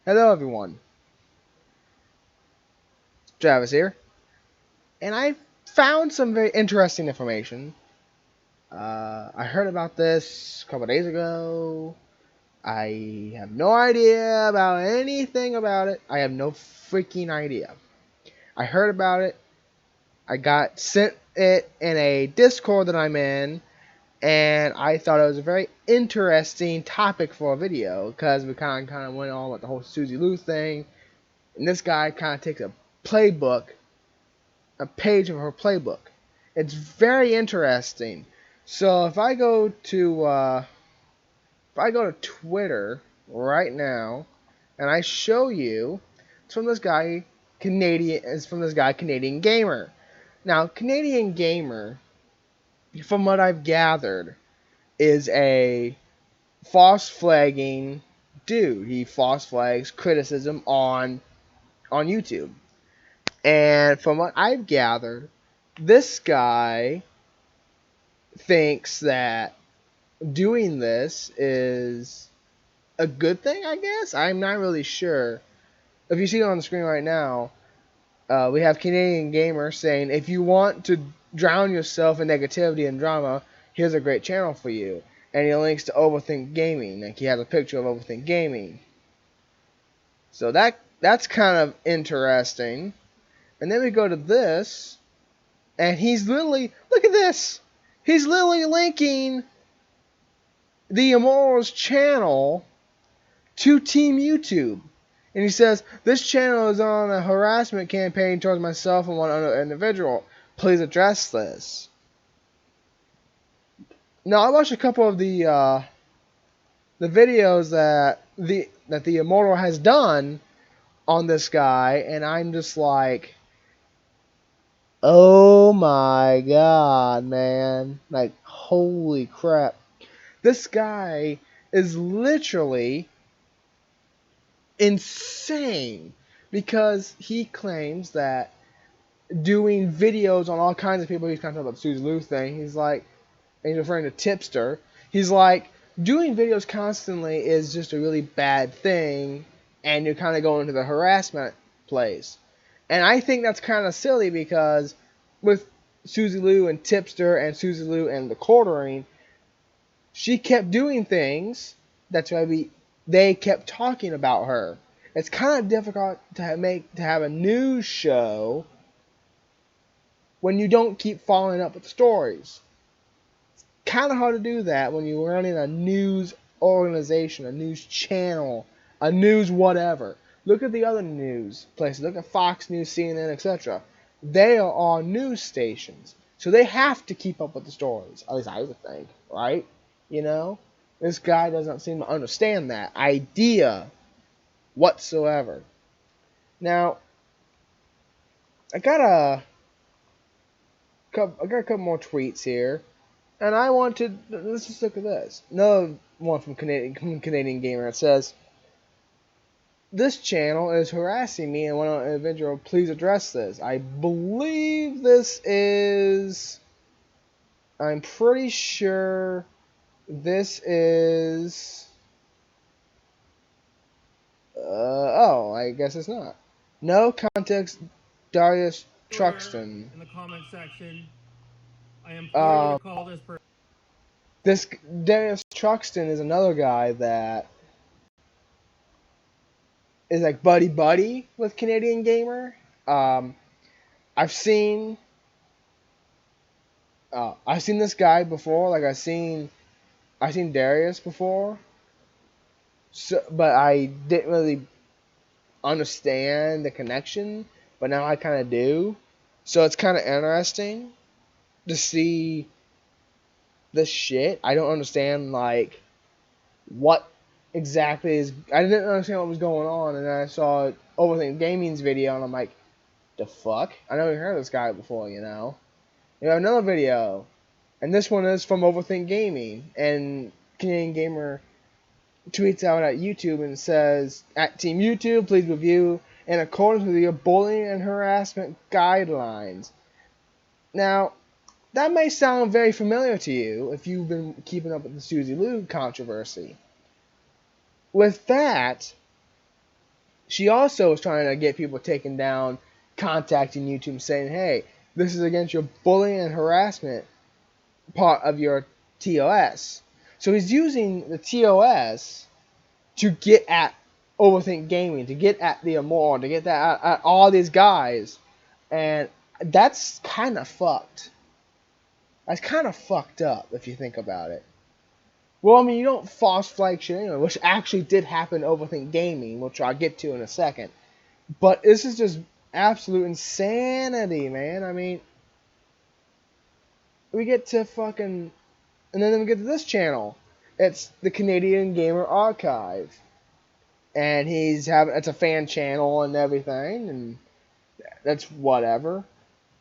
Hello everyone, Travis here, and I found some very interesting information. I heard about this a couple days ago. I have no idea about anything about it. I have no freaking idea. I heard about it. I got sent it in a Discord that I'm in, and I thought it was a very interesting topic for a video because we kind of went on with the whole Susie Lou thing, and this guy kind of takes a playbook a page of her playbook. It's very interesting. So if I go to Twitter right now and I show you, it's from this guy Canadian Gamer. Now Canadian Gamer, from what I've gathered, is a false flagging dude. He false flags criticism on YouTube. And from what I've gathered, this guy thinks that doing this is a good thing, I guess. I'm not really sure. If you see it on the screen right now, we have Canadian Gamer saying, if you want to drown yourself in negativity and drama, here's a great channel for you. And he links to OverThink Gaming. Like, he has a picture of OverThink Gaming. So that's kind of interesting. And then we go to this, and he's literally, look at this. He's literally linking the Immoral's channel to Team YouTube. And he says, this channel is on a harassment campaign towards myself and one other individual. Please address this. Now, I watched a couple of the videos that the Immoral has done on this guy, and I'm just like, oh my god, man. Like, holy crap. This guy is literally insane because he claims that doing videos on all kinds of people, he's kind of talking about the Susie Lou thing, he's like, and he's referring to Tipster, he's like, doing videos constantly is just a really bad thing, and you're kind of going into the harassment place. And I think that's kind of silly because with Susie Lou and Tipster and Susie Lou and the quartering, she kept doing things. That's why they kept talking about her. It's kind of difficult to have a news show when you don't keep following up with the stories. It's kind of hard to do that when you're running a news organization, a news channel, a news whatever. Look at the other news places. Look at Fox News, CNN, etc. They are all news stations, so they have to keep up with the stories. At least I would think, right? You know, this guy doesn't seem to understand that idea whatsoever. Now, I got a couple more tweets here, and I wanted. Let's just look at this. Another one from Canadian Gamer. It says, "This channel is harassing me, and one individual, please address this." I believe this is. I'm pretty sure this is. Oh, I guess it's not. No context, Darius Truxton. In the comment section, I implore you to call this person. This Darius Truxton is another guy that is like buddy with Canadian Gamer. I've seen this guy before. Like I've seen Darius before. So, but I didn't really understand the connection. But now I kind of do. So it's kind of interesting to see this shit. I don't understand like what exactly is. I didn't understand what was going on, and then I saw Overthink Gaming's video, and I'm like, the fuck? I never heard of this guy before, you know. You have another video, and this one is from Overthink Gaming, and Canadian Gamer tweets out at YouTube and says, at Team YouTube, please review in accordance with your bullying and harassment guidelines. Now, that may sound very familiar to you if you've been keeping up with the Susie Lou controversy. With that, She also was trying to get people taken down, contacting YouTube saying, hey, this is against your bullying and harassment part of your TOS. So he's using the TOS to get at Overthink Gaming, to get at the Immoral, to get that at all these guys. And that's kind of fucked. That's kind of fucked up if you think about it. Well, I mean, you don't false flag shit anyway, which actually did happen in Overthink Gaming, which I'll get to in a second. But this is just absolute insanity, man. I mean, we get to fucking, and then we get to this channel. It's the Canadian Gamer Archive, and it's a fan channel and everything, and that's whatever.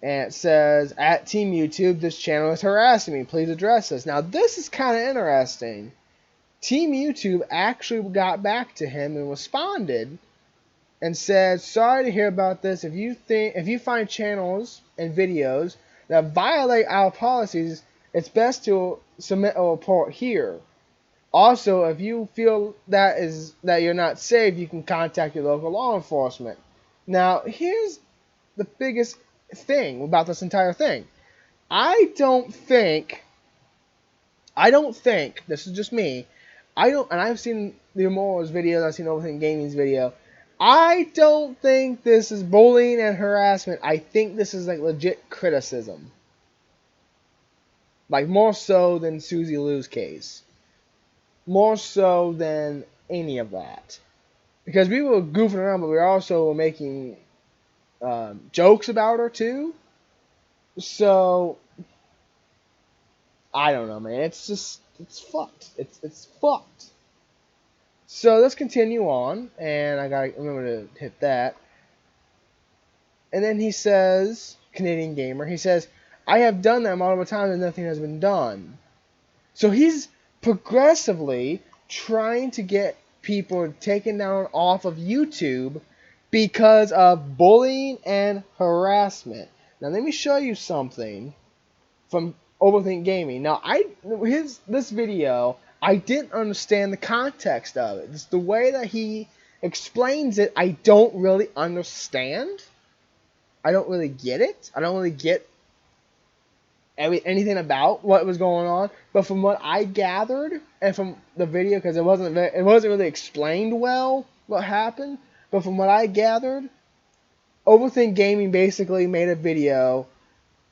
And it says, at Team YouTube, this channel is harassing me. Please address this. Now, this is kind of interesting. Team YouTube actually got back to him and responded and said, sorry to hear about this. If you find channels and videos that violate our policies, it's best to submit a report here. Also, if you feel that you're not safe, you can contact your local law enforcement. Now, here's the biggest thing about this entire thing. I don't think, this is just me, and I've seen the Immoral's videos, I've seen Overthink Gaming's video, I don't think this is bullying and harassment. I think this is like legit criticism. Like more so than Susie Lou's case. More so than any of that. Because we were goofing around, but we were also making jokes about her too. So I don't know, man. It's fucked. It's fucked. So let's continue on, and I gotta remember to hit that. And then he says, Canadian Gamer, he says, I have done that multiple times and nothing has been done. So he's progressively trying to get people taken down off of YouTube because of bullying and harassment. Now let me show you something from Overthink Gaming. Now this video, I didn't understand the context of it. It's the way that he explains it, I don't really understand. I don't really get it. I don't really get anything about what was going on. But from what I gathered, and from the video, because it wasn't really explained well what happened. But from what I gathered, Overthink Gaming basically made a video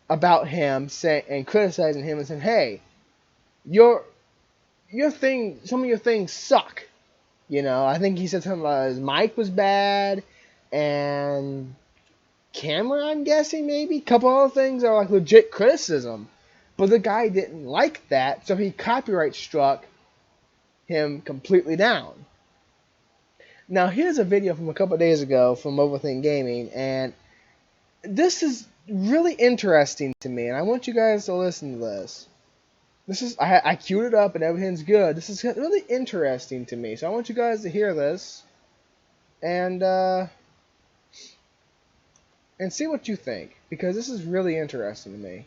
about him and criticizing him and saying, "Hey, your thing, some of your things suck." You know, I think he said something about his mic was bad and camera, I'm guessing, maybe. A couple other things are like legit criticism. But the guy didn't like that, so he copyright struck him completely down. Now, here's a video from a couple days ago from Overthink Gaming, and this is really interesting to me, and I want you guys to listen to this. I queued it up and everything's good. This is really interesting to me, so I want you guys to hear this and see what you think, because this is really interesting to me.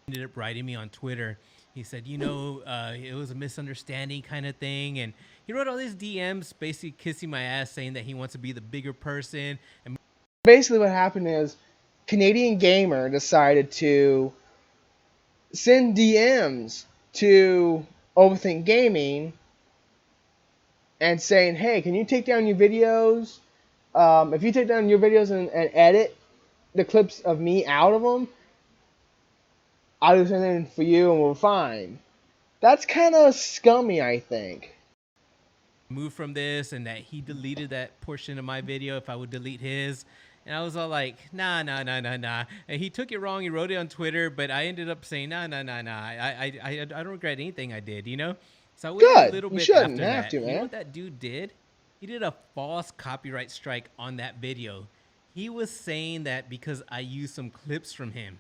Ended up writing me on Twitter. He said, it was a misunderstanding kind of thing, and he wrote all these DMs basically kissing my ass, saying that he wants to be the bigger person. And basically what happened is Canadian Gamer decided to send DMs to Overthink Gaming and saying, hey, can you take down your videos? If you take down your videos and edit the clips of me out of them, I'll do something for you and we're fine. That's kind of scummy, I think. Move from this, and that he deleted that portion of my video if I would delete his. And I was all like, nah. And he took it wrong. He wrote it on Twitter, but I ended up saying, nah. I don't regret anything I did, So I waited a little bit after that. You know what that dude did? He did a false copyright strike on that video. He was saying that because I used some clips from him.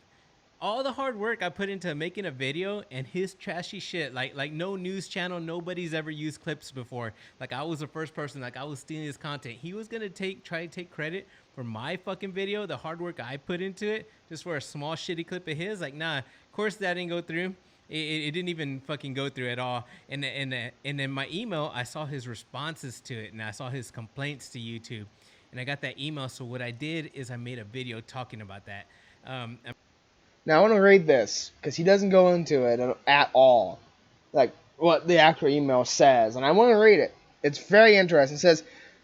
All the hard work I put into making a video and his trashy shit, like no news channel, nobody's ever used clips before. Like I was the first person, like I was stealing his content. He was gonna try to take credit for my fucking video, the hard work I put into it, just for a small shitty clip of his. Like, nah, of course that didn't go through. It didn't even fucking go through at all. And then my email, I saw his responses to it, and I saw his complaints to YouTube, and I got that email. So what I did is I made a video talking about that. Um, Now I want to read this because he doesn't go into it at all, like what the actual email says, and I want to read it. It's very interesting. It says,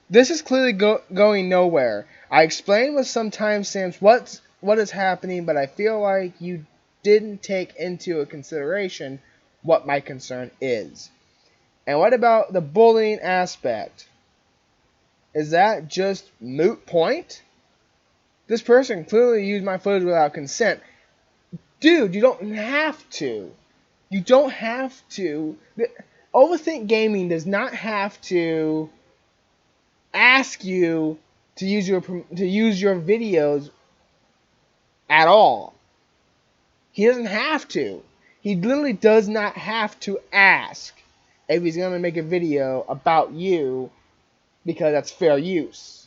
"This is clearly going nowhere. I explained with some timestamps what is happening, but I feel like you didn't take into consideration what my concern is. And what about the bullying aspect? Is that just moot point? This person clearly used my footage without consent." Dude, you don't have to. You don't have to. Overthink Gaming does not have to ask you to use your videos at all. He doesn't have to. He literally does not have to ask if he's going to make a video about you because that's fair use.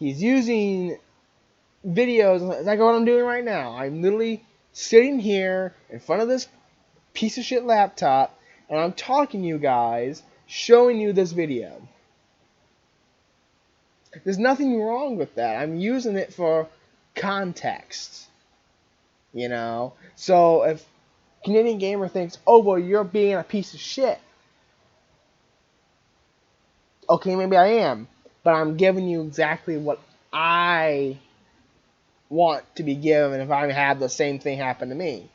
He's using videos like what I'm doing right now. I'm literally sitting here in front of this piece of shit laptop and I'm talking to you guys, showing you this video. There's nothing wrong with that. I'm using it for context. You know? So if Canadian Gamer thinks, oh, well, you're being a piece of shit. Okay, maybe I am. But I'm giving you exactly what I want to be given if I have the same thing happen to me.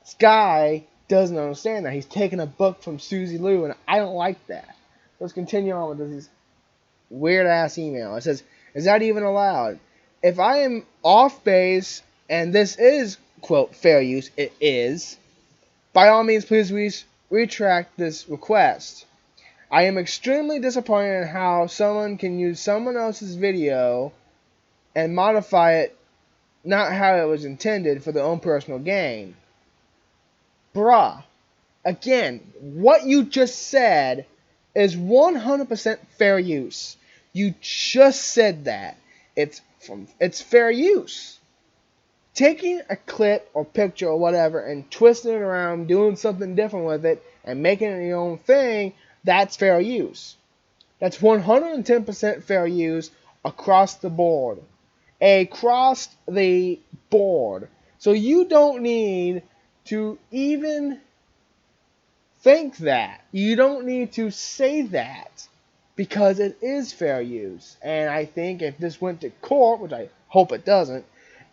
This guy doesn't understand that. He's taking a book from Susie Lou, and I don't like that. Let's continue on with this weird-ass email. It says, is that even allowed? If I am off base, and this is, quote, fair use, it is, by all means, please retract this request. I am extremely disappointed in how someone can use someone else's video and modify it not how it was intended for their own personal gain. Bruh. Again, what you just said is 100% fair use. You just said that. It's fair use. Taking a clip or picture or whatever and twisting it around, doing something different with it, and making it your own thing, that's fair use. That's 110% fair use across the board. Across the board. So you don't need to even think that. You don't need to say that because it is fair use. And I think if this went to court, which I hope it doesn't,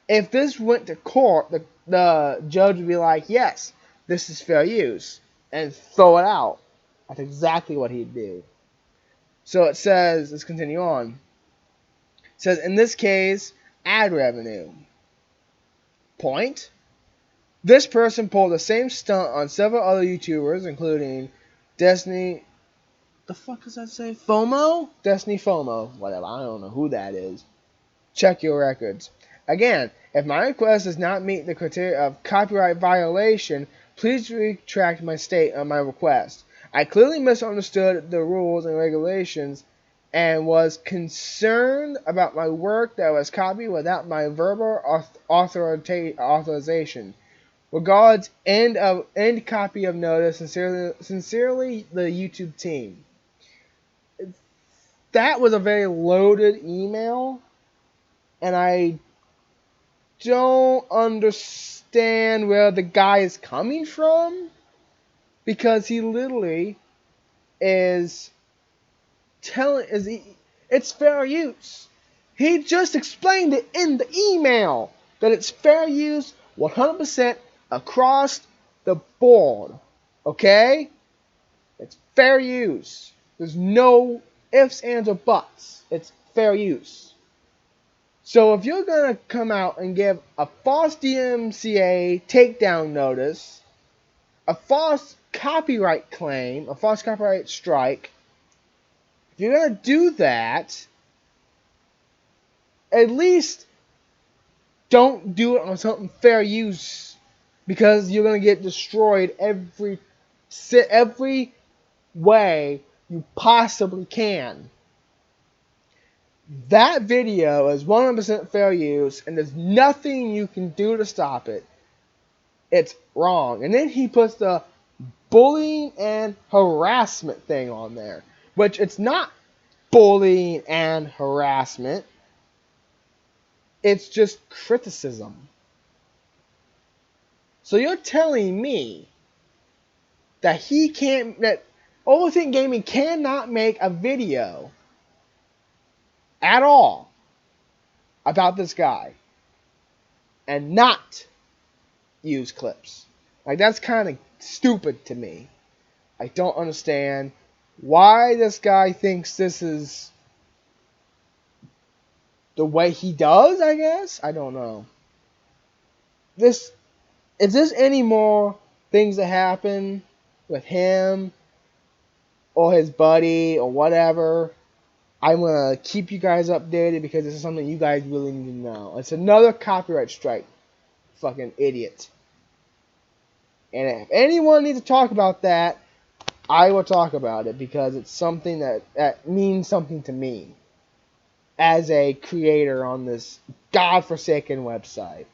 if this went to court, the judge would be like, yes, this is fair use, and throw it out. That's exactly what he'd do. So it says, let's continue on. It says, in this case, ad revenue. Point. This person pulled the same stunt on several other YouTubers, including Destiny. The fuck does that say? FOMO? Destiny FOMO. Whatever. I don't know who that is. Check your records. Again, if my request does not meet the criteria of copyright violation, please retract my state on my request. I clearly misunderstood the rules and regulations and was concerned about my work that was copied without my verbal authorization. Regards, end copy of notice. Sincerely, the YouTube team. That was a very loaded email, and I don't understand where the guy is coming from, because he literally is it's fair use. He just explained it in the email that it's fair use 100% across the board. Okay? It's fair use. There's no ifs, ands, or buts. It's fair use. So if you're going to come out and give a false DMCA takedown notice, a false copyright claim, a false copyright strike, if you're going to do that, at least don't do it on something fair use, because you're going to get destroyed every way you possibly can. That video is 100% fair use, and there's nothing you can do to stop it. It's wrong. And then he puts the bullying and harassment thing on there, which it's not bullying and harassment. It's just criticism. So you're telling me that OverThink Gaming cannot make a video at all about this guy and not use clips. Like, that's kind of stupid to me. I don't understand why this guy thinks this is the way he does, I guess. I don't know. If there's any more things that happen with him or his buddy or whatever, I'm going to keep you guys updated because this is something you guys really need to know. It's another copyright strike. Fucking idiot. And if anyone needs to talk about that, I will talk about it because it's something that means something to me as a creator on this godforsaken website.